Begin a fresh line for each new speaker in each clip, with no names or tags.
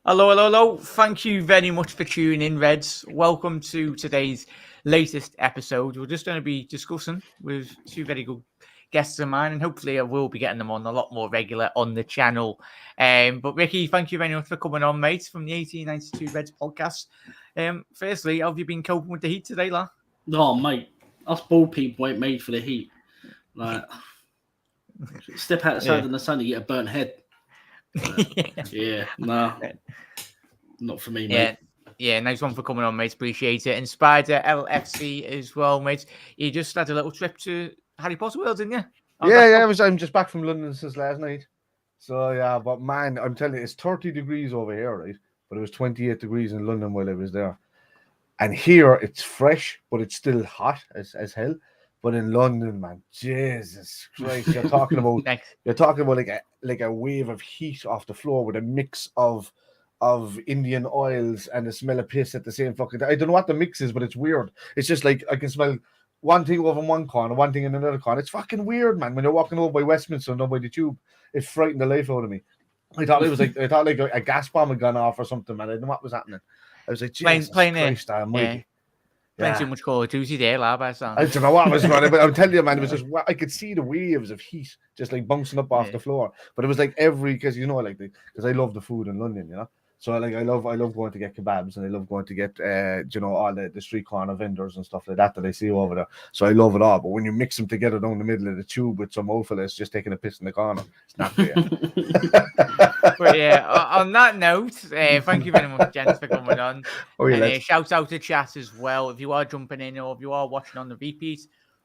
Hello, hello, hello. Thank you very much for tuning in, Reds. Welcome to today's latest episode. We're just going to be discussing with two very good guests of mine, and hopefully I will be getting them on a lot more regular on the channel. But Ricky, thank you very much for coming on, mate, from the 1892 Reds podcast. Firstly, how have you been coping with the heat today, lad?
Oh, mate, us bald people ain't made for the heat. Like, step outside in the sun, you get a burnt head. Not for me, mate.
Yeah, nice one for coming on, mate. Appreciate it. And Spider LFC as well, mate. You just had a little trip to Harry Potter World, didn't you?
I'm just back from London since last night. So, yeah, but man, I'm telling you, it's 30 degrees over here, right? But it was 28 degrees in London while I was there. And here, it's fresh, but it's still hot as hell. But in London, man, Jesus Christ, you're talking about like a wave of heat off the floor with a mix of Indian oils and the smell of piss at the same fucking time. I don't know what the mix is, but it's weird. It's just like I can smell one thing over in one corner, one thing in another corner. It's fucking weird, man. When you're walking over by Westminster and over by the tube, it frightened the life out of me. I thought like a gas bomb had gone off or something, man. I didn't know what was happening. I was like, Jesus Christ, almighty.
Playing too much Call of Duty there, lad, by sound.
I don't know what was going on, but I'm telling you, man, it was just, I could see the waves of heat just like bouncing up off the floor. But it was like because I love the food in London, you know. So I love going to get kebabs, and I love going to get all the street corner vendors and stuff like that I see over there. So I love it all. But when you mix them together down the middle of the tube with some old fellas just taking a piss in the corner, it's not fair.
But yeah, on that note, thank you very much, gents, for coming on. Shout out to chat as well. If you are jumping in or if you are watching on the repeat,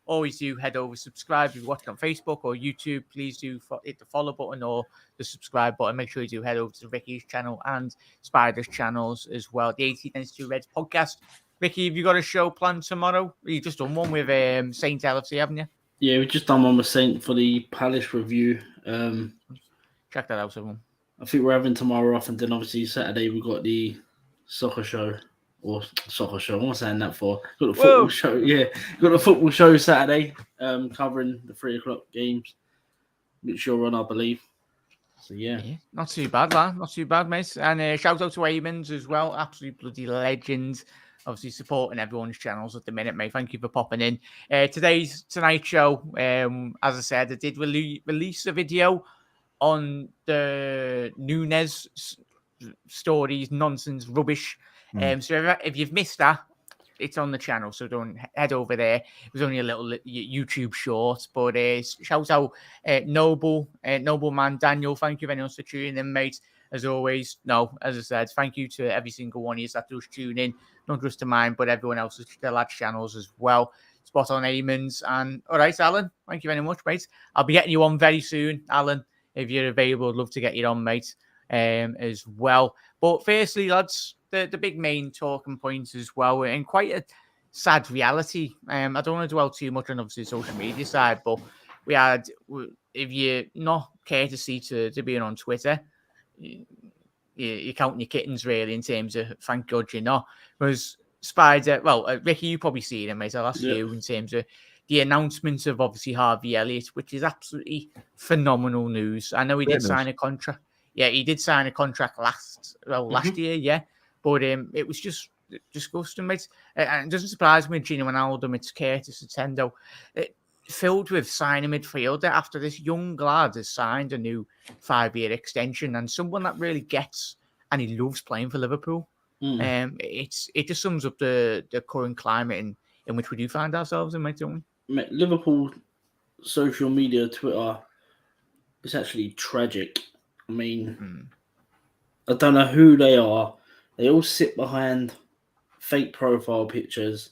always do head over, subscribe. If you're watching on Facebook or YouTube, please do hit the follow button or the subscribe button. Make sure you do head over to Ricky's channel and Spider's channels as well. The 1892 Reds podcast. Ricky, have you got a show planned tomorrow? You just done one with Saint LFC, haven't you?
Yeah, we've just done one with Saint for the Palace review.
Check that out, everyone.
I think we're having tomorrow off, and then obviously Saturday we've got the soccer show. What am I saying that for? Got the football show. Yeah, got the football show Saturday, covering the 3:00 games, which you're on, I believe. So yeah,
not too bad, man. Not too bad, mate. And shout out to Eamons as well, absolute bloody legend. Obviously supporting everyone's channels at the minute, mate. Thank you for popping in. Tonight's show, as I said, I did release a video on the Nunes stories, nonsense, rubbish. So if you've missed that, it's on the channel, so don't head over there. It was only a little YouTube short, but shout out Nobleman Daniel. Thank you very much for tuning in, mate. As always, as I said, thank you to every single one of you that does tune in, not just to mine, but everyone else's the lads' channels as well. Spot on Eamons. And all right, Alan, thank you very much, mate. I'll be getting you on very soon, Alan. If you're available, I'd love to get you on, mate, as well. But firstly, lads, the big main talking points as well, and quite a sad reality. I don't want to dwell too much on obviously the social media side, but if you're not courtesy to being on Twitter, you're counting your kittens really in terms of thank God you're not. Because Spider, Ricky, you probably seen it, mate. I'll ask you in terms of the announcement of obviously Harvey Elliott, which is absolutely phenomenal news. I know he did sign a contract. Yeah, he did sign a contract last year, yeah. But it was just disgusting, mate. And it doesn't surprise me, Gino Wijnaldum, it's Curtis Attendo. Filled with signing midfielder after this young lad has signed a new 5-year extension, and someone that really gets and he loves playing for Liverpool. It just sums up the current climate in which we do find ourselves in, mate, don't we?
Liverpool social media, Twitter, it's actually tragic. I mean, I don't know who they are. They all sit behind fake profile pictures.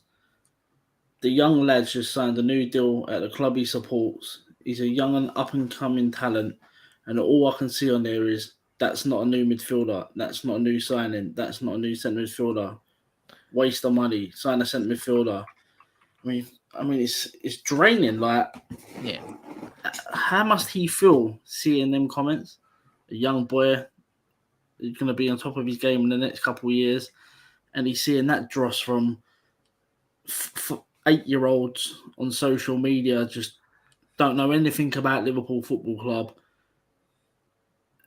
The young lad's just signed a new deal at the club he supports. He's a young and up-and-coming talent, and all I can see on there is that's not a new midfielder. That's not a new signing. That's not a new centre midfielder. Waste of money. Sign a centre midfielder. I mean, it's draining. Like, how must he feel seeing them comments? A young boy, he's going to be on top of his game in the next couple of years, and he's seeing that dross from 8-year-olds on social media, just don't know anything about Liverpool Football Club.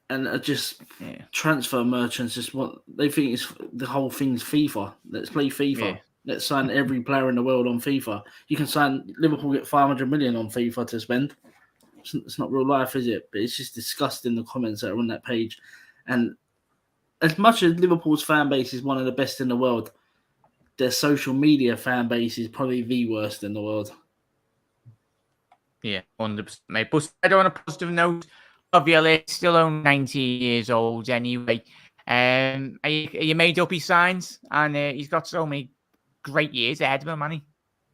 and just transfer merchants just what they think is the whole thing's FIFA. Let's play FIFA.
Yeah.
Let's sign every player in the world on FIFA. You can sign Liverpool, get 500 million on FIFA to spend. It's not real life, is it? But it's just disgusting, the comments that are on that page. And as much as Liverpool's fan base is one of the best in the world, their social media fan base is probably the worst in the world.
Yeah, 100%, mate. But on a positive note, Harvey Elliott still only 19 years old anyway. Are you made up his signs? And he's got so many great years ahead of him, man.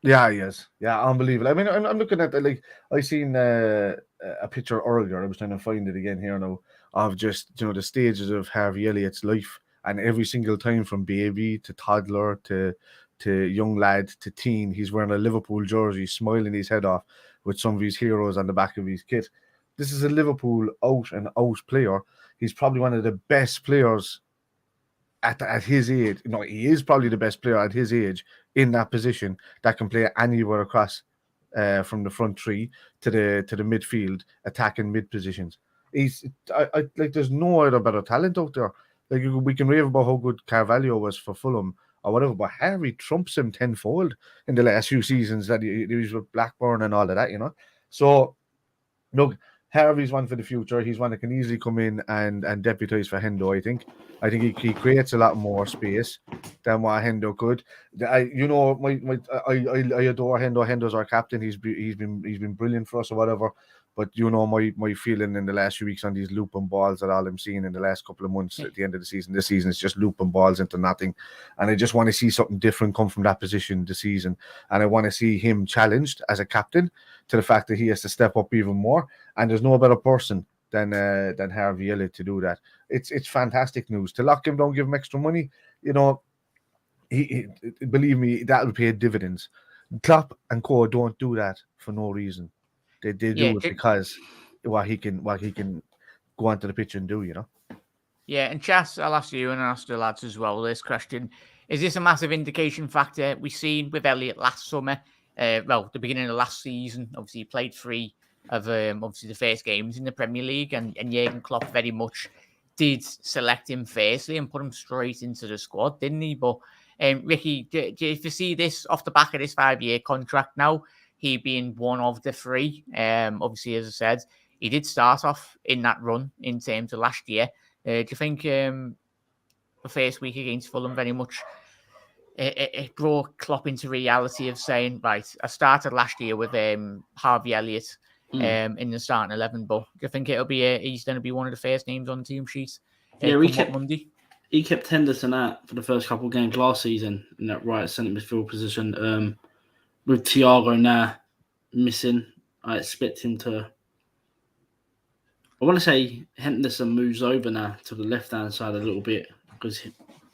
Yeah, he is. Yeah, unbelievable. I mean, I'm looking at I seen a picture earlier. I was trying to find it again here now of just the stages of Harvey Elliott's life, and every single time from baby to toddler to young lad to teen, he's wearing a Liverpool jersey, smiling his head off with some of his heroes on the back of his kit. This is a Liverpool out and out player. He's probably one of the best players at his age. He is probably the best player at his age in that position that can play anywhere across from the front three to the midfield, attacking mid positions. I there's no other better talent out there. Like, we can rave about how good Carvalho was for Fulham or whatever, but Harvey trumps him tenfold in the last few seasons that he was with Blackburn and all of that, So, look, Harvey's one for the future. He's one that can easily come in and deputise for Hendo, I think. I think he creates a lot more space than what Hendo could. I adore Hendo. Hendo's our captain. He's been brilliant for us or whatever. But my feeling in the last few weeks on these looping balls that all I'm seeing in the last couple of months at the end of the season. This season is just looping balls into nothing. And I just want to see something different come from that position this season. And I want to see him challenged as a captain to the fact that he has to step up even more. And there's no better person than Harvey Elliott to do that. It's fantastic news. To lock him down, give him extra money, he believe me, that will pay dividends. Klopp and co don't do that for no reason. They do it because what he can go onto the pitch and do,
Yeah, and Chas, I'll ask you and I'll ask the lads as well this question. Is this a massive indication factor we've seen with Elliott last summer? The beginning of last season, obviously he played 3 of obviously the first games in the Premier League, and Jurgen Klopp very much did select him firstly and put him straight into the squad, didn't he? But Ricky, do you see this off the back of this 5-year contract now, he being one of the 3? Obviously, as I said, he did start off in that run in terms of last year. Do you think the first week against Fulham very much it brought Klopp into reality of saying, right, I started last year with Harvey Elliott in the starting 11, but do you think it'll be he's going to be one of the first names on the team sheet? Monday?
He kept Henderson out for the first couple of games last season in that right centre midfield position. With Thiago now missing, I expect him to. I want to say Henderson moves over now to the left-hand side a little bit, because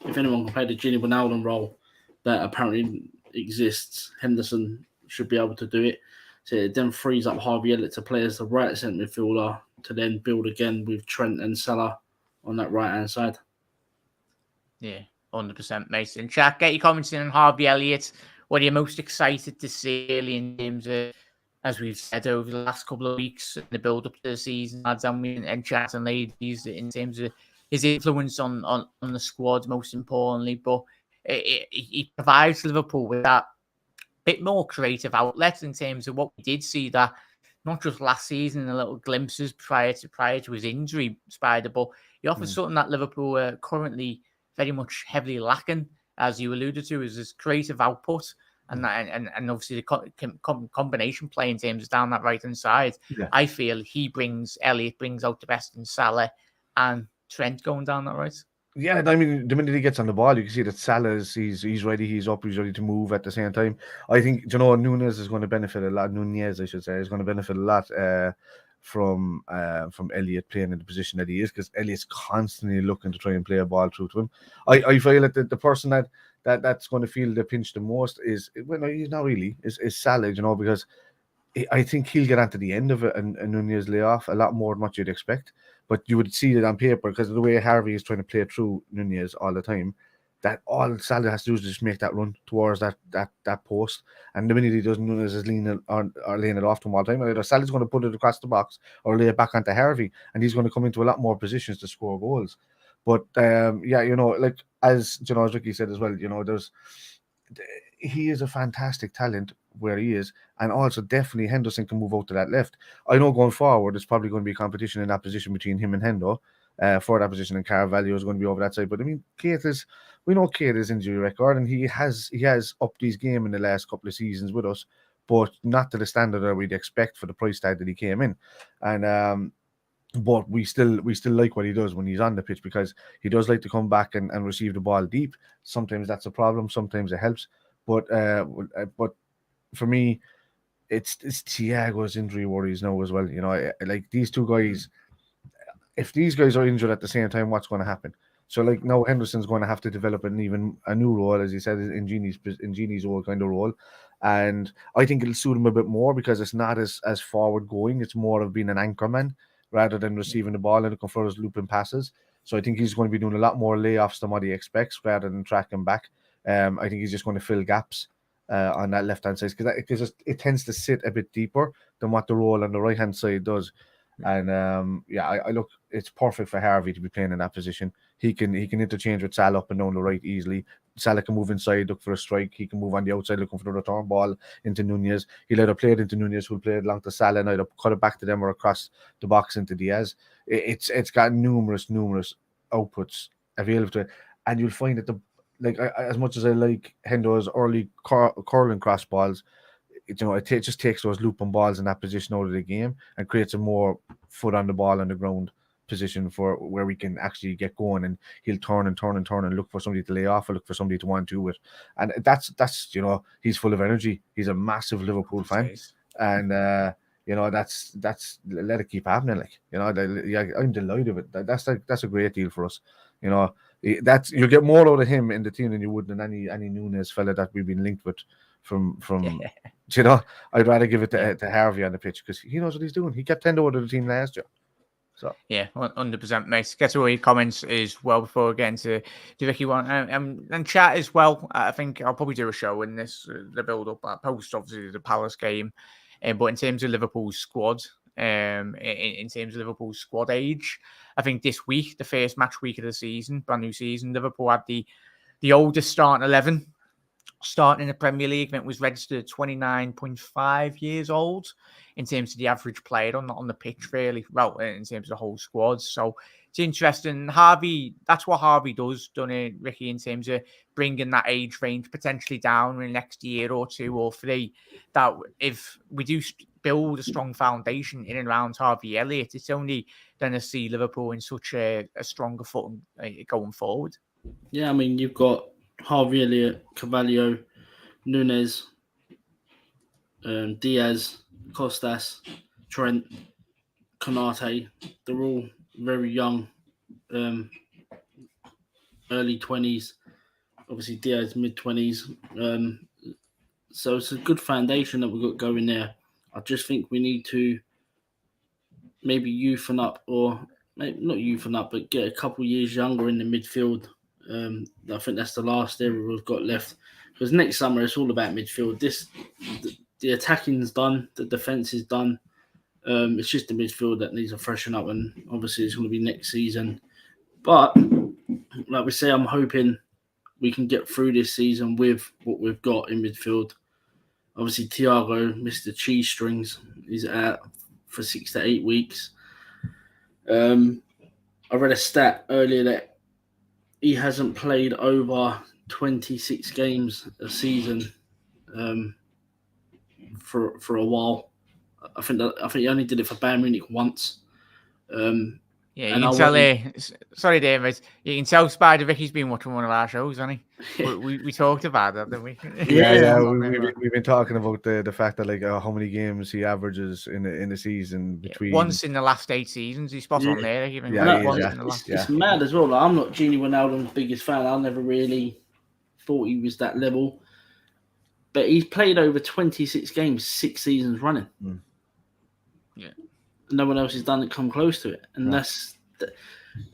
if anyone can play the Gini Wijnaldum role that apparently exists, Henderson should be able to do it. So it then frees up Harvey Elliott to play as the right centre midfielder to then build again with Trent and Salah on that right-hand side.
Yeah, 100%, Mason. Jack, get your comments in on Harvey Elliott. What are you most excited to see in terms of, as we've said over the last couple of weeks, in the build-up to the season, lads and chat and ladies, in terms of his influence on the squad, most importantly, but he provides Liverpool with that bit more creative outlet in terms of what we did see, that not just last season, the little glimpses prior to his injury, Spider, but he offers something that Liverpool are currently very much heavily lacking, as you alluded to, is this creative output and obviously the combination play in terms of down that right hand side. Yeah. I feel Elliott brings out the best in Salah and Trent going down that right.
Yeah, I mean, the minute he gets on the ball, you can see that Salah's he's ready, he's up, he's ready to move at the same time. I think Nunez is going to benefit a lot. Nunez, I should say, is going to benefit a lot from Elliott playing in the position that he is, because Elliott's constantly looking to try and play a ball through to him. I feel that the person that's going to feel the pinch the most is, well, no, he's not really, is Salah, because I think he'll get onto the end of it and Nunez lay off a lot more than what you'd expect. But you would see it on paper, because of the way Harvey is trying to play through Nunez all the time, that all Salah has to do is just make that run towards that post. And the minute he doesn't, Nunes is leaning or laying it off to him all the time. Either Salah's going to put it across the box or lay it back onto Harvey, and he's going to come into a lot more positions to score goals. But like as Ricky said as well, he is a fantastic talent where he is, and also definitely Henderson can move out to that left. I know going forward, there's probably going to be competition in that position between him and Hendo. For that position, and Carvalho is going to be over that side. But I mean, we know Keita's injury record, and he has upped his game in the last couple of seasons with us, but not to the standard that we'd expect for the price tag that he came in. And but we still like what he does when he's on the pitch, because he does like to come back and receive the ball deep. Sometimes that's a problem, sometimes it helps. But for me, it's Thiago's injury worries now as well. Like these two guys. If these guys are injured at the same time, what's going to happen? So, like, now Henderson's going to have to develop a new role, as he said, in Gini's old kind of role. And I think it'll suit him a bit more, because it's not as forward going. It's more of being an anchor man rather than receiving the ball and looking for those looping passes. So I think he's going to be doing a lot more layoffs than what he expects rather than tracking back. I think he's just going to fill gaps on that left-hand side, because it tends to sit a bit deeper than what the role on the right-hand side does. And I look, it's perfect for Harvey to be playing in that position. He can interchange with Salah up and down the right easily. Salah can move inside, look for a strike. He can move on the outside, looking for the return ball into Nunez. He'll either play it into Nunez, who'll play it along to Salah, and either cut it back to them or across the box into Diaz. It's got numerous outputs available to it, and you'll find that as much as I like Hendo's early curling cross balls, it just takes those looping balls in that position out of the game and creates a more foot on the ball on the ground position for where we can actually get going, and he'll turn and look for somebody to lay off or look for somebody to 1-2 with. And that's he's full of energy. He's a massive Liverpool fan. And that's let it keep happening. I'm delighted with that. That's a great deal for us. That's, you get more out of him in the team than you would than any Nunez fella that we've been linked with from I'd rather give it to Harvey on the pitch, because he knows what he's doing. He kept Hendo out of the team last year. So
100%, mate. Get to all your comments as well before getting to Vicky one and chat as well. I think I'll probably do a show in this the build up post obviously the Palace game, but in terms of Liverpool's squad, in terms of Liverpool's squad age, I think this week, the first match week of the season, brand new season, Liverpool had the oldest starting 11 starting in the Premier League, and it was registered at 29.5 years old in terms of the average player on the pitch, really. Well, in terms of the whole squad. So it's interesting. Harvey, that's what Harvey does, doesn't it, Ricky, in terms of bringing that age range potentially down in the next year or two or three. That if we do build a strong foundation in and around Harvey Elliott, it's only going to see Liverpool in such a stronger footing going forward.
Yeah, I mean, you've got Harvey Elliott, Carvalho, Nunez, Diaz, Costas, Trent, Konate. They're all very young, early 20s. Obviously, Diaz mid-20s. So it's a good foundation that we've got going there. I just think we need to maybe youthen up, or maybe not youthen up, but get a couple years younger in the midfield. I think that's the last area we've got left, because next summer it's all about midfield. The attacking's done, the defence is done. It's just the midfield that needs to freshen up, and obviously it's going to be next season. But like we say, I'm hoping we can get through this season with what we've got in midfield. Obviously, Thiago, Mr. Cheese Strings, is out for 6 to 8 weeks. I read a stat earlier that he hasn't played over 26 games a season for a while. I think he only did it for Bayern Munich once.
Yeah, you can tell. Sorry, David. You can tell Spider Vicky's been watching one of our shows, hasn't he? We talked about that, didn't we?
Yeah. We've been talking about the fact that how many games he averages in the season between
once in the last 8 seasons. He's spot on there.
It's mad as well. I'm not Gini Wijnaldum's biggest fan. I never really thought he was that level, but he's played over 26 games, 6 seasons running.
Yeah.
No one else has done it come close to it, and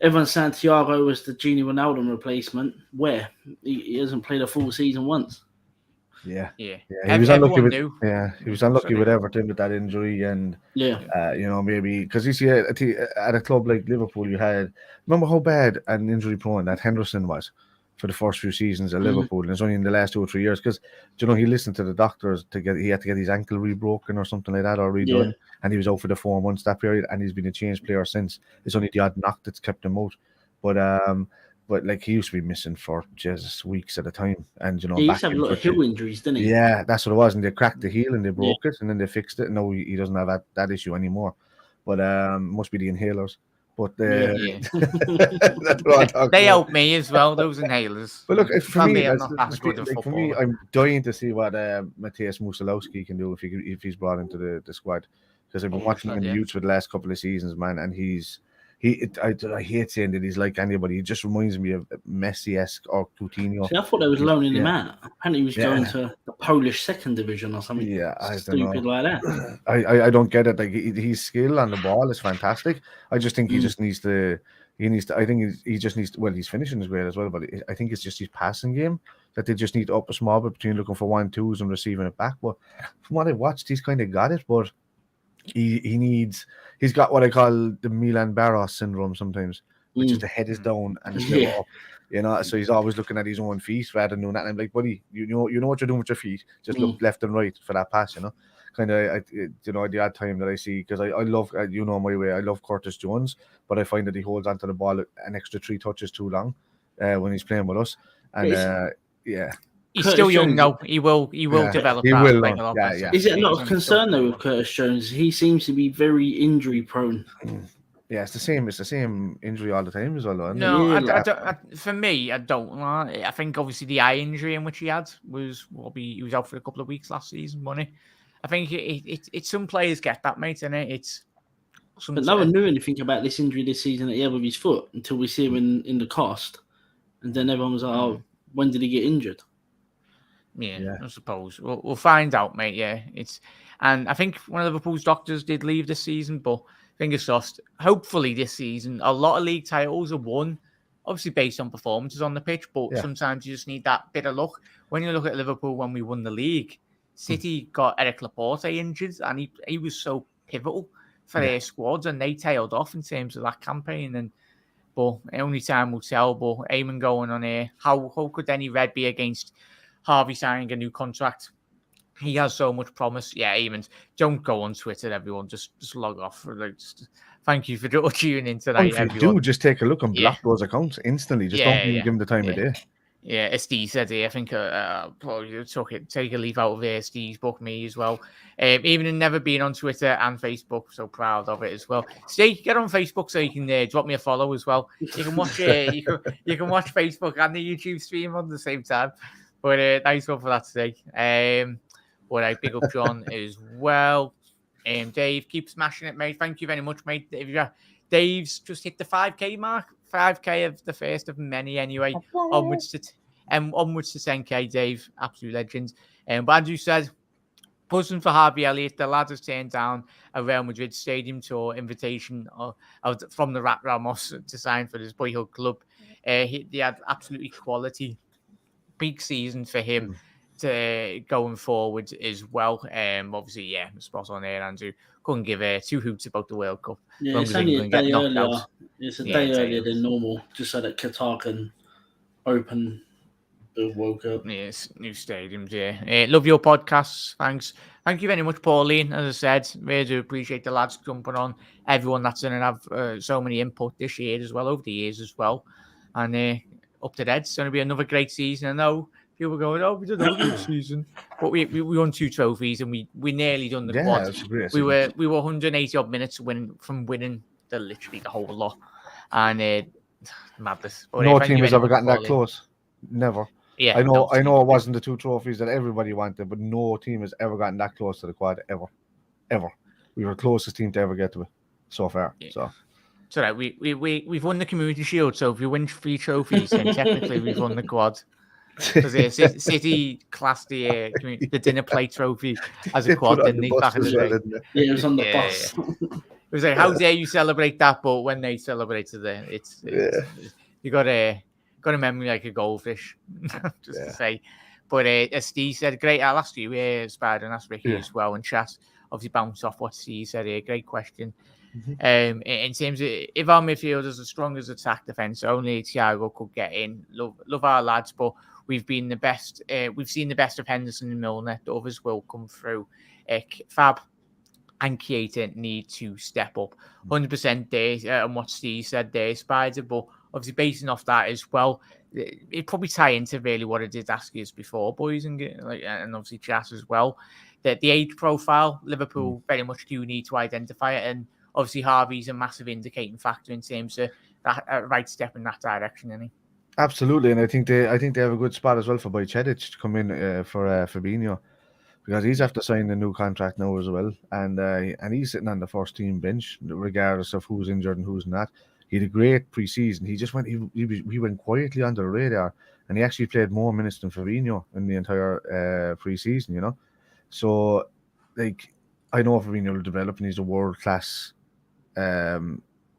Evan Santiago was the Gini Wijnaldum replacement. Where he hasn't played a full season once.
Yeah.
Yeah.
He was unlucky
Everyone
with
knew.
he was unlucky with Everton with that injury, and maybe because you see at a club like Liverpool, you had remember how bad and injury prone that Henderson was for the first few seasons at Liverpool, and it's only in the last 2 or 3 years because he listened to the doctors he had to get his ankle rebroken or something like that or redone, and he was out for the 4 months that period, and he's been a changed player since. It's only the odd knock that's kept him out, but like he used to be missing for just weeks at a time, and
he used to have a lot of heel injuries, didn't he?
Yeah, that's what it was, and they cracked the heel and they broke it, and then they fixed it. And now he doesn't have that issue anymore. But must be the inhalers. But that's what I'm
they help me as well. Those inhalers.
But look, for me,
I'm not that good at
for me, I'm dying to see what Matthias Musolowski can do if he's brought into the squad, because I've been watching him in the youth for the last couple of seasons, man, and I hate saying that he's like anybody. He just reminds me of Messi-esque or Coutinho.
See, I thought they was loaning him out. Apparently, he was going to the Polish second division or something.
Yeah, I
stupid like that.
I don't get it. Like his skill on the ball is fantastic. I just think he just needs to. I think he just needs to. Well, his finishing is great as well, but I think it's just his passing game that they just need to up a small bit between looking for 1-2s and receiving it back. But from what I watched, he's kind of got it, but. He's got what I call the Milan Barros syndrome sometimes, which is the head is down and it's never up, so he's always looking at his own feet rather than doing that. And I'm like, buddy, you know what you're doing with your feet, just look left and right for that pass, kind of, the odd time that I see, because I love, my way, I love Curtis Jones, but I find that he holds onto the ball an extra 3 touches too long when he's playing with us, and
he's still young though. He will develop.
He will.
Is it not a concern though with Curtis Jones? He seems to be very injury prone.
Yeah, it's the same injury all the time as well. Though,
no, for me, I don't. I think obviously the eye injury in which he had was he was out for a couple of weeks last season, wasn't he? I think it's some players get that, mate, and
but no one knew anything about this injury this season that he had with his foot until we see him in the cast, and then everyone was like, "Oh, when did he get injured?"
Yeah, I suppose we'll find out, mate. Yeah, and I think one of Liverpool's doctors did leave this season, but fingers crossed. Hopefully, this season a lot of league titles are won, obviously based on performances on the pitch. But sometimes you just need that bit of luck. When you look at Liverpool when we won the league, City got Eric Laporte injured, and he was so pivotal for their squads, and they tailed off in terms of that campaign. But only time will tell. But Eamon going on here, how could any red be against Harvey signing a new contract? He has so much promise. Yeah, Eamon, don't go on Twitter, everyone. Just log off. Thank you for tuning in tonight, everyone.
Just take a look and block those accounts instantly. Just don't even give them the time of day.
Yeah, as Steve said here, I think probably take a leaf out of there. Steve's booked me as well. Even never been on Twitter and Facebook, so proud of it as well. Steve, get on Facebook so you can drop me a follow as well. You can watch you can watch Facebook and the YouTube stream on the same time. But nice one for that today. But I big up John as well. Dave, keep smashing it, mate. Thank you very much, mate. Dave's just hit the 5K mark. 5K of the first of many anyway. Onwards to 10K, Dave. Absolute legend. But Andrew said, buzzing for Harvey Elliott. The lad has turned down a Real Madrid stadium tour invitation from the Rat Ramos to sign for his boyhood club. They had absolutely quality. Big season for him to going forward as well. Obviously, spot on there, Andrew. Couldn't give 2 hoots about the World Cup.
Yeah, it's only a day earlier. It's a day earlier than normal, just so that Qatar can open the World Cup.
Yes, new stadiums, love your podcasts. Thanks. Thank you very much, Pauline. As I said, really do appreciate the lads jumping on. Everyone that's going to have so many input this year as well, over the years as well. And up to that, it's going to be another great season. I know people going, we did a good season, but we won 2 trophies and we nearly done the quad. We were 180 odd minutes from winning literally the whole lot, and madness. But
no team has ever gotten that close. Never.
Yeah,
I know it wasn't the 2 trophies that everybody wanted, but no team has ever gotten that close to the quad ever. We were the closest team to ever get to it so far. Yeah.
So right, we've won the Community Shield. So if you win 3 trophies, then technically we've won the quad. Because City classed the dinner plate trophy as a quad, didn't they? Back in the day.
Yeah, it was on the bus.
was like, how dare you celebrate that? But when they celebrated it, it's you got a memory like a goldfish, just to say. But as Steve said, great. I'll ask you, Spider, and ask Ricky as well. And chat obviously bounce off what Steve said here. Great question. In terms of if our midfield is as strong as attack defense, only Thiago could get in. Love our lads, but we've been the best. We've seen the best of Henderson and Milner. The others will come through. Fab and Keita need to step up. 100% there, and what Steve said there, Spider. But obviously, basing off that as well, it probably tie into really what I did ask you before, boys, and obviously chat as well. That the age profile, Liverpool very much do need to identify it, and obviously Harvey's a massive indicating factor in terms of that right step in that direction, isn't he?
Absolutely, and I think they have a good spot as well for Bajcetic to come in for Fabinho, because he's after signing a new contract now as well, and he's sitting on the first team bench regardless of who's injured and who's not. He had a great pre-season. He just went he went quietly under the radar, and he actually played more minutes than Fabinho in the entire pre-season. You know, so like I know Fabinho will develop, and he's a world class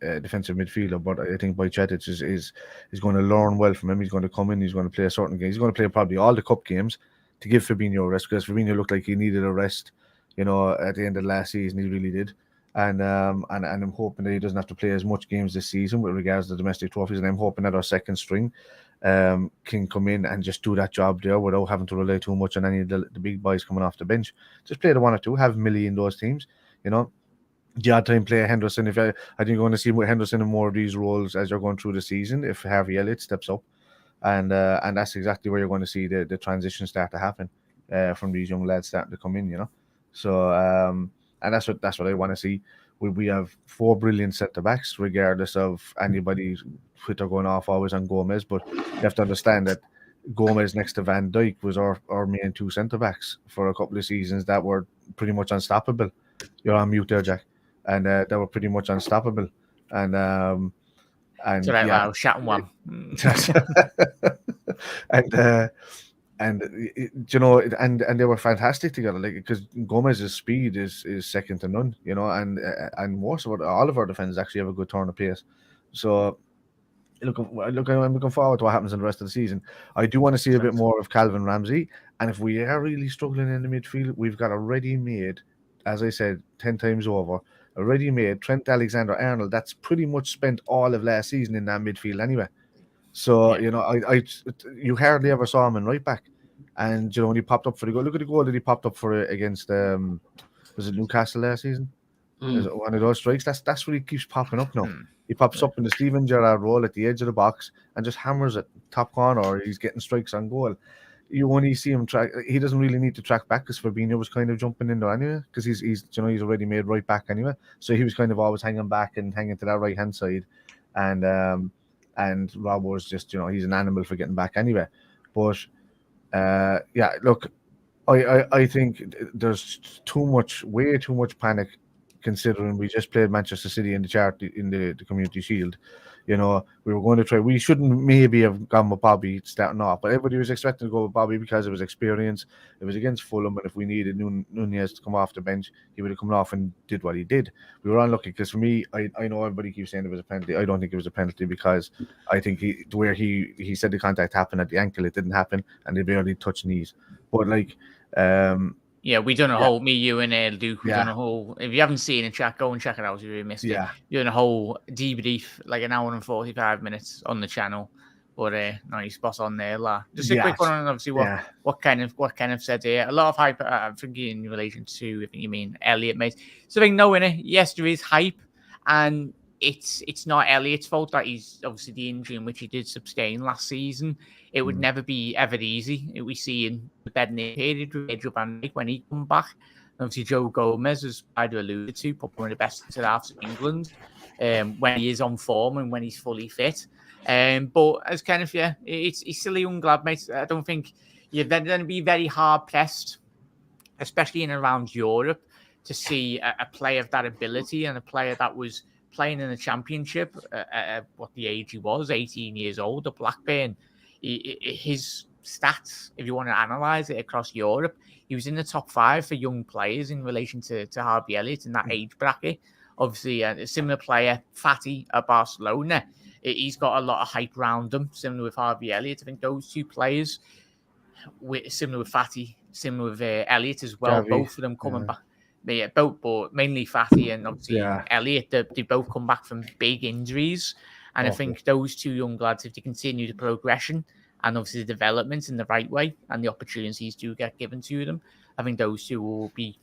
defensive midfielder, but I think Bajcetic is going to learn well from him. He's going to come in, he's going to play a certain game. He's going to play probably all the cup games to give Fabinho a rest, because Fabinho looked like he needed a rest, you know, at the end of last season. He really did. And I'm hoping that he doesn't have to play as much games this season with regards to domestic trophies. And I'm hoping that our second string can come in and just do that job there without having to rely too much on any of the big boys coming off the bench. Just play the one or two, have Millie in those teams, you know. The odd time play Henderson. I think you're going to see Henderson in more of these roles as you're going through the season if Harvey Elliott steps up, and that's exactly where you're going to see the transition start to happen from these young lads starting to come in, you know. So and that's what I want to see. We have 4 brilliant centre backs, regardless of anybody Twitter going off always on Gomez, but you have to understand that Gomez next to Van Dijk was our main 2 centre backs for a couple of seasons that were pretty much unstoppable. You're on mute there, Jack. And they were pretty much unstoppable. And
so right, wow, chat and one.
You know, and they were fantastic together, like, because Gomez's speed is second to none, you know, and most of all of our defenders actually have a good turn of pace. So look, I'm looking forward to what happens in the rest of the season. I do want to see a bit more of Calvin Ramsey, and if we are really struggling in the midfield, we've got a ready-made, as I said 10 times over, a ready-made Trent Alexander-Arnold that's pretty much spent all of last season in that midfield anyway. So, you know, you hardly ever saw him in right back. And, you know, when he popped up for the goal, look at the goal that he popped up for against, was it Newcastle last season? Is it one of those strikes? That's where he keeps popping up now. He pops up in the Steven Gerrard role at the edge of the box and just hammers it top corner, or he's getting strikes on goal. You only see him track. He doesn't really need to track back, because Fabinho was kind of jumping in there anyway, because he's already made right back anyway. So he was kind of always hanging back and hanging to that right hand side, and Rob was just, you know, he's an animal for getting back anyway. But yeah, look, I think there's way too much panic, considering we just played Manchester City in the Community Shield. You know, we were going to try. We shouldn't maybe have gone with Bobby starting off, but everybody was expecting to go with Bobby because of his experience. It was against Fulham, and if we needed Nunez to come off the bench, he would have come off and did what he did. We were unlucky, because for me, I know everybody keeps saying it was a penalty. I don't think it was a penalty, because I think where he said the contact happened at the ankle, it didn't happen, and they barely touched knees. But like,
yeah, we done a whole, me, you, and Luke, we done a whole, if you haven't seen it, chat, go and check it out if you really missed it. You're doing a whole debrief, like an hour and 45 minutes on the channel. But no, you spot on there, just a quick one on obviously what kind of said here. A lot of hype, I'm thinking in relation to, I think you mean Elliott, mate. So I think no winner. Yes, there is hype, and it's not Elliott's fault that he's obviously the injury in which he did sustain last season. It would never be ever easy. We see in the bed period with Pedro Van Dijk when he come back. Obviously, Joe Gomez, as I alluded to, probably one of the best centre halves in England when he is on form and when he's fully fit. But as kind of, he's still a young lad, mate. I don't think you're then going to be very hard pressed, especially in and around Europe, to see a player of that ability, and a player that was playing in the Championship at what the age he was, 18 years old, at Blackburn. His stats, if you want to analyse it across Europe, he was in the top 5 for young players in relation to Harvey Elliott in that age bracket. obviously a similar player, Fatty at Barcelona. He's got a lot of hype around him, similar with Harvey Elliott. I think those two players, similar with Fatty, similar with Elliott as well.
Gavi,
both of them coming back. Yeah, both, but mainly Fatty and obviously Elliott. They both come back from big injuries, and I think those two young lads, if they continue the progression and obviously the development in the right way and the opportunities do get given to them, I think those two will be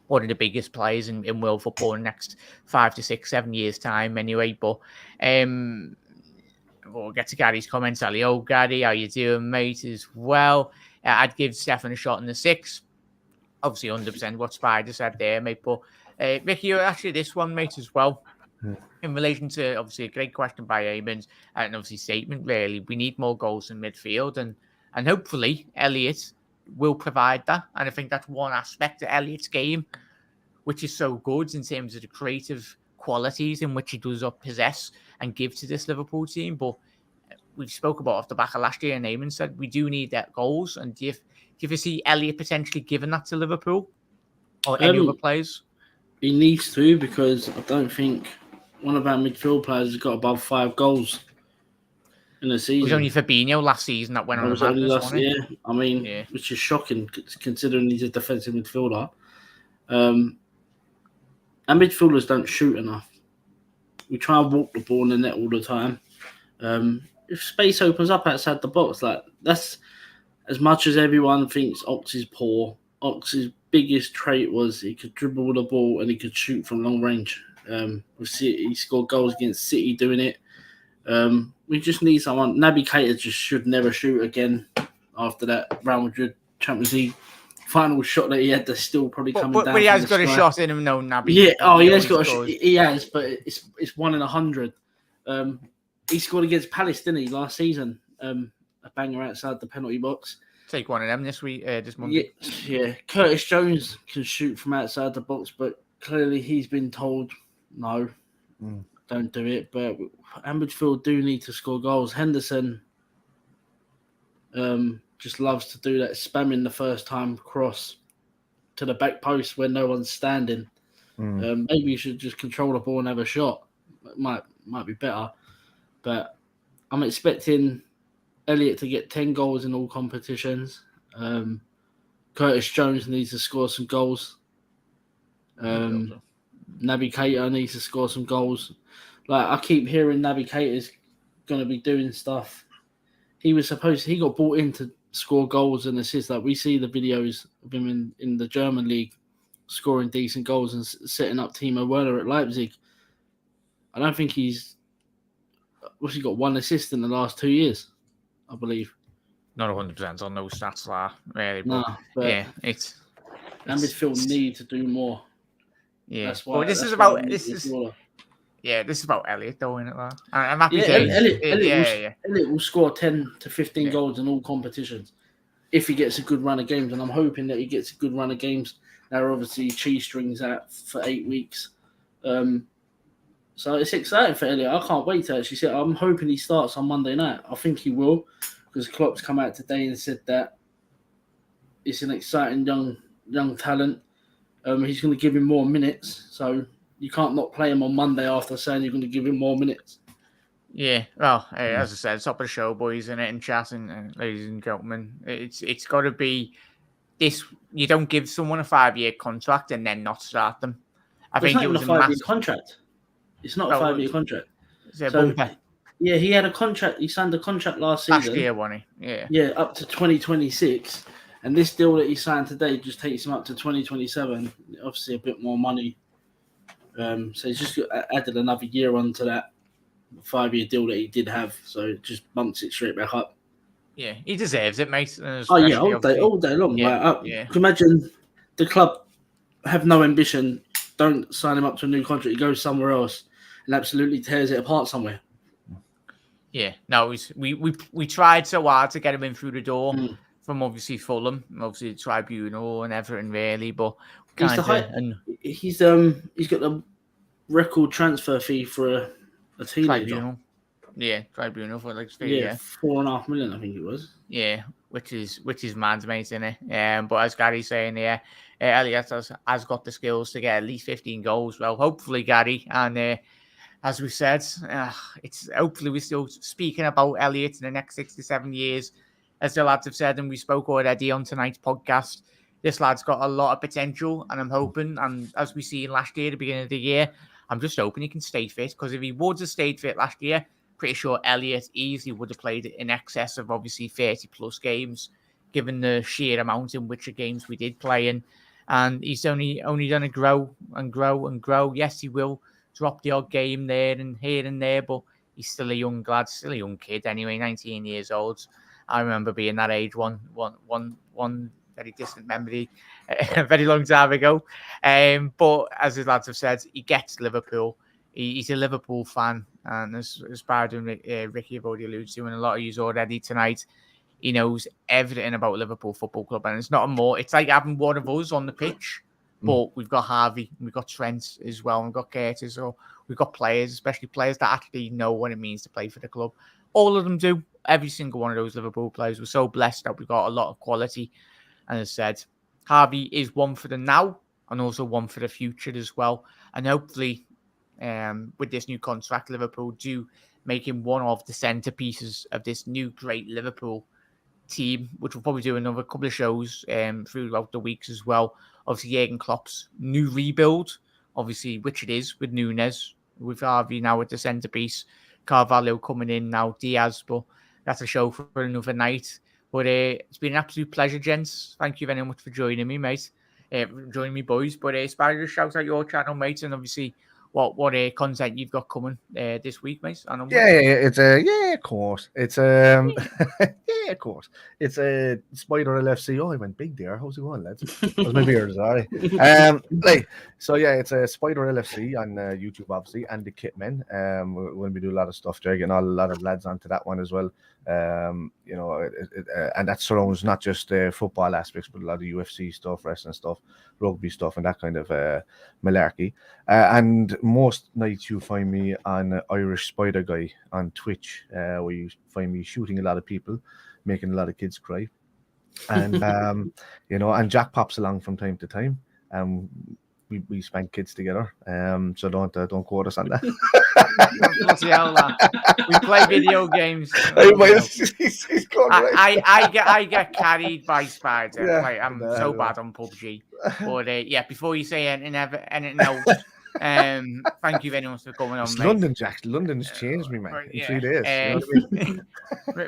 one of the biggest players in world football in the next 5 to 6, 7 years' time anyway. But we'll get to Gary's comments. Hello, Gary, how you doing, mate, as well? I'd give Stefan a shot in the 6. Obviously, 100% what Spider said there, mate. But Vicky, actually this one, mate, as well. In relation to, obviously, a great question by Eamon, and obviously statement, really, we need more goals in midfield. And hopefully, Elliott will provide that. And I think that's one aspect of Elliott's game, which is so good in terms of the creative qualities in which he does possess and give to this Liverpool team. But we spoke about off the back of last year, and Eamon said we do need that goals. And do you see Elliott potentially giving that to Liverpool or any other players?
He needs to, because I don't think one of our midfield players has got above 5 goals in a season.
It was only Fabinho last season that went on a madness, wasn't it?
Yeah, I mean, which is shocking considering he's a defensive midfielder. Our midfielders don't shoot enough. We try and walk the ball in the net all the time. If space opens up outside the box, like that's as much as everyone thinks Ox is poor. Ox's biggest trait was he could dribble the ball and he could shoot from long range. With City, he scored goals against City doing it. We just need someone. Naby Keita just should never shoot again after that Real Madrid Champions League final shot that he had. That's still probably coming down.
But he has got a shot in him, no, Naby.
Yeah, he has got a shot. He has, but it's 1 in 100. He scored against Palace, didn't he, last season? A banger outside the penalty box.
Take one of them this week, this Monday.
Yeah. Curtis Jones can shoot from outside the box, but clearly he's been told no, don't do it. But our midfield do need to score goals. Henderson just loves to do that, spamming the first time cross to the back post when no one's standing. Maybe you should just control the ball and have a shot. It might be better. But I'm expecting Elliott to get 10 goals in all competitions. Curtis Jones needs to score some goals. Naby Keita needs to score some goals. Like, I keep hearing Naby Keita is going to be doing stuff. He got brought in to score goals and assists. Like, we see the videos of him in the German league scoring decent goals and setting up Timo Werner at Leipzig. I don't think he's got 1 assist in the last 2 years, I believe.
Not 100% on those stats, really.
But
yeah, it's
midfield need to do more.
Yeah,
that's why.
This is about Elliott, though, isn't it? I'm happy.
Elliott will score 10 to 15 goals in all competitions if he gets a good run of games, and I'm hoping that he gets a good run of games. Now, obviously, cheese strings out for 8 weeks. So it's exciting for Elliott. I can't wait to actually see it. I'm hoping he starts on Monday night. I think he will, because Klopp's come out today and said that it's an exciting young talent. He's going to give him more minutes, so you can't not play him on Monday after saying you're going to give him more minutes.
Yeah, well, as I said, top of the show, boys, and chat, and ladies and gentlemen, it's got to be this. You don't give someone a 5-year contract and then not start them. I think it was a 5-year
contract. It's not a 5-year contract.
Yeah,
he had a contract. He signed a contract last season.
Last year, wasn't he? Yeah.
Yeah, up to 2026. And this deal that he signed today just takes him up to 2027. Obviously, a bit more money. So he's just added another year onto that 5-year deal that he did have. So it just bumps it straight back up.
Yeah, he deserves it, mate.
All day long.
Yeah.
Imagine the club have no ambition, don't sign him up to a new contract. He goes somewhere else and absolutely tears it apart somewhere.
Yeah, no, we tried so hard to get him in through the door from obviously Fulham, obviously Tribunal and Everton, really, but
he's got the record transfer fee for a teenager.
Tribunal for like
4.5 million, I think it was.
Yeah, which is man's mate, isn't it? But as Gary's saying here, Elliott has got the skills to get at least 15 goals. Well, hopefully, Gary, and as we said, it's hopefully we're still speaking about Elliott in the next 6 to 7 years, as the lads have said, and we spoke already on tonight's podcast. This lad's got a lot of potential, and I'm hoping, and as we see last year, at the beginning of the year, I'm just hoping he can stay fit, because if he would have stayed fit last year, pretty sure Elliott easily would have played in excess of obviously 30 plus games, given the sheer amount in which the games we did play in. And he's only going to grow and grow and grow. Yes, he will drop the odd game there and here and there, but he's still a young lad, still a young kid anyway, 19 years old. I remember being that age one very distant memory a very long time ago. But as the lads have said, he gets Liverpool. He's a Liverpool fan, and as Bardo and Ricky have already alluded to, and a lot of you already tonight, he knows everything about Liverpool Football Club, and it's not more. It's like having one of us on the pitch, but we've got Harvey, we've got Trent as well, and we've got Curtis, so we've got players, especially players that actually know what it means to play for the club. All of them do. Every single one of those Liverpool players. We're so blessed that we've got a lot of quality. And as I said, Harvey is one for the now and also one for the future as well. And hopefully, with this new contract, Liverpool do make him one of the centerpieces of this new great Liverpool team, which we'll probably do another couple of shows throughout the weeks as well. Obviously, Jurgen Klopp's new rebuild, obviously, which it is with Nunes, with Harvey now at the centerpiece, Carvalho coming in now, Diaz, but that's a show for another night. But it's been an absolute pleasure, gents. Thank you very much for joining me, mate. Joining me, boys. But Spider, just shout out your channel, mate, and obviously what content you've got coming this week, mate.
It's of course. It's yeah, of course. It's a Spider LFC. Oh, I went big there. How's it going, lads? That was my beard, sorry. It's a Spider LFC on YouTube, obviously, and the Kitmen. When we do a lot of stuff there, getting a lot of lads onto that one as well. And that surrounds not just football aspects, but a lot of UFC stuff, wrestling stuff, rugby stuff, and that kind of malarkey. And most nights you find me on Irish Spider Guy on Twitch, where you find me shooting a lot of people, making a lot of kids cry, and and Jack pops along from time to time. We spank kids together. So don't quote us on that.
We play video games. I get carried by Spider.
Yeah,
I'm so bad on PUBG. But before you say anything else, thank you very much for coming on, mate.
London, Jack. London's changed me, man. In 3 days. You know what I mean?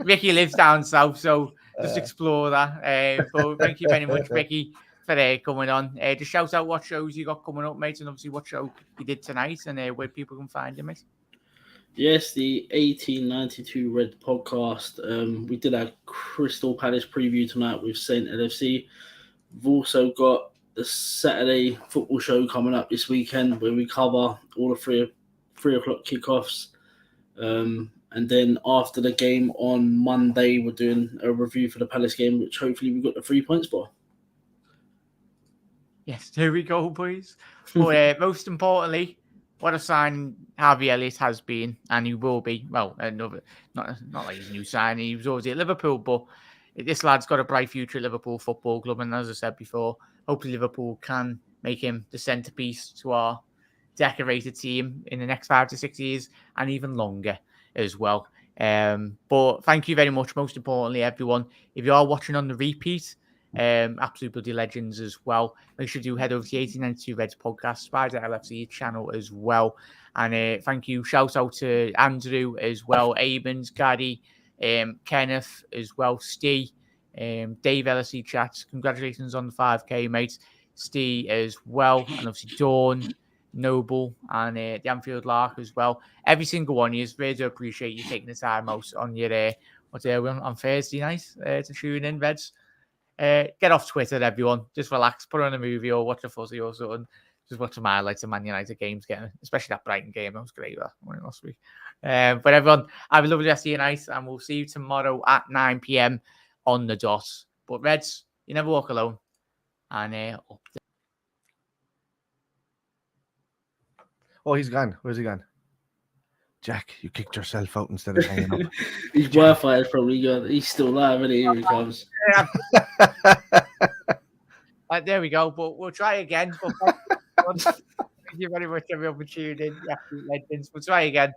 Ricky lives down south, so just explore that. But thank you very much, Ricky, for coming on. Just shout out what shows you got coming up, mate, and obviously what show you did tonight, and where people can find you, mate.
Yes, the 1892 Red podcast. We did our Crystal Palace preview tonight with Saint LFC. We've also got the Saturday football show coming up this weekend where we cover all the 3 o'clock kickoffs. And then after the game on Monday, we're doing a review for the Palace game, which hopefully we got the 3 points for.
Yes, here we go, boys. But most importantly, what a sign Harvey Elliott has been, and he will be. Well, not like he's a new sign. He was always at Liverpool, but this lad's got a bright future at Liverpool Football Club. And as I said before, hopefully Liverpool can make him the centerpiece to our decorated team in the next 5 to 6 years, and even longer as well. But thank you very much. Most importantly, everyone, if you are watching on the repeat, absolute bloody legends as well. Make sure you head over to the 1892 Reds podcast, Spider LFC channel as well. And thank you. Shout out to Andrew as well, Abens, Gary, Kenneth as well, Steve, Dave LFC chats. Congratulations on the 5K, mate. Steve as well, and obviously Dawn, Noble, and the Anfield Lark as well. Every single one of you, really do appreciate you taking the time out on your on Thursday night to tune in, Reds. Get off Twitter, everyone. Just relax, put on a movie or watch a fuzzy or something. Just watch some highlights of Man United games, especially that Brighton game. That was great, that one last week. But everyone, have a lovely rest of your night, and we'll see you tomorrow at 9 p.m. on the dot. But Reds, you never walk alone. And up there.
Oh, he's gone. Where's he gone? Jack, you kicked yourself out instead of hanging up.
His Wi-Fi is probably gone. He's still live, and here he comes.
There we go. But we'll try again. But thank you very much, everyone, for tuning in. Yeah, legends. We'll try again.